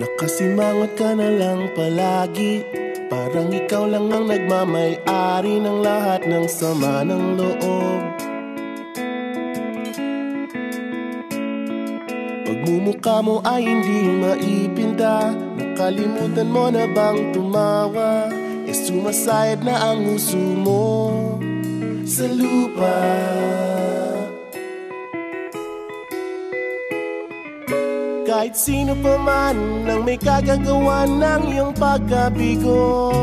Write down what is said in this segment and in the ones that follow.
Nakasimangot ka na lang palagi, parang ikaw lang ang nagmamay-ari ng lahat ng sama ng loob. Pagmumukha mo ay hindi maipinta, nakalimutan mo na bang tumawa? Sumasayad na ang uso mo sa lupa. Kahit sino pa man ang may kagagawa ng iyong pagkabigo,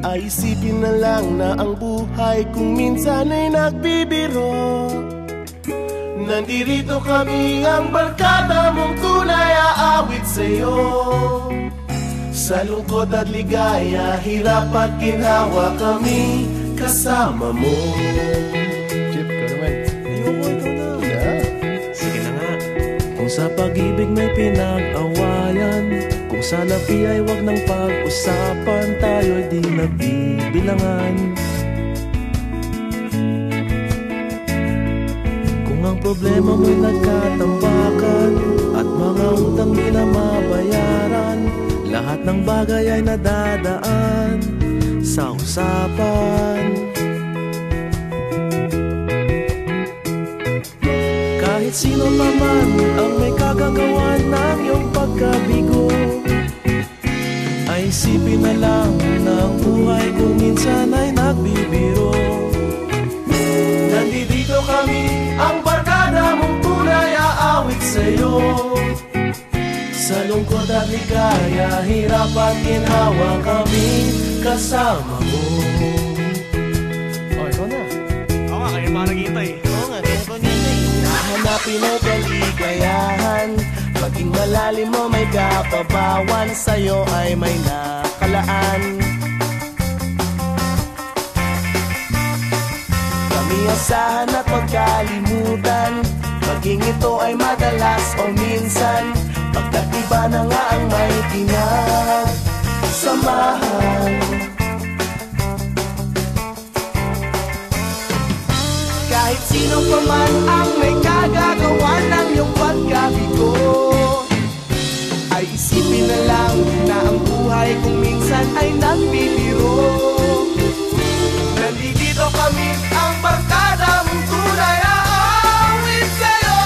ay isipin na lang na ang buhay kung minsan ay nagbibiro. Nandirito kami, ang barkada mong tunay aawit sa'yo. Sa lungkot at ligaya, hirap at ginhawa, kami kasama mo. Chip, ka naman. Ayoko, ikaw na. Yeah. Sige na nga. Kung sa pag-ibig may pinag-awayan, kung sa labi ay wag nang pag-usapan, tayo'y di nagbibilangan. Kung ang problema mo'y nagkatambakan at mga utang di na mabayaran, lahat ng bagay ay nadadaan sa usapan. Kahit sino pa man ang may kagagawa ng iyong pagkabigo, ay isipin na lang na ang buhay kung minsan ay nagbibiro. Nandito kami, ang barkada mong tunay aawit sa'yo. Sa lungkot at ligaya, hirap at ginhawa, kami kasama mo. Oh, ikaw na. Oo nga, kaya pa naghihintay. Oo nga, kaya pa naghihintay. Nahanapin ay kaligayahan, maging malalim mo may kapabawan, sa'yo ay may nakalaan. Kami asahan at magkalimutan, maging ito ay madalas o minsan, pagkat iba na nga ang may pinagsamahan. Kahit sino pa man ang may kagagawa ng iyong pagkabigo, ay isipin na lang na ang buhay kung minsan ay nagbibiro. Nandito kami, ang barkada mong tunay aawit sa'yo.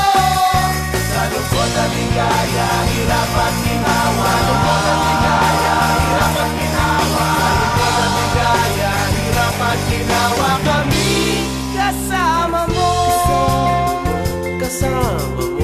Sa lungkot at ligaya, hirap at ginhawa. Sa lungkot at ligaya, hirap at ginhawa. Sa lungkot at ligaya, hirap at ginhawa, kami kasama mo. Kasama mo.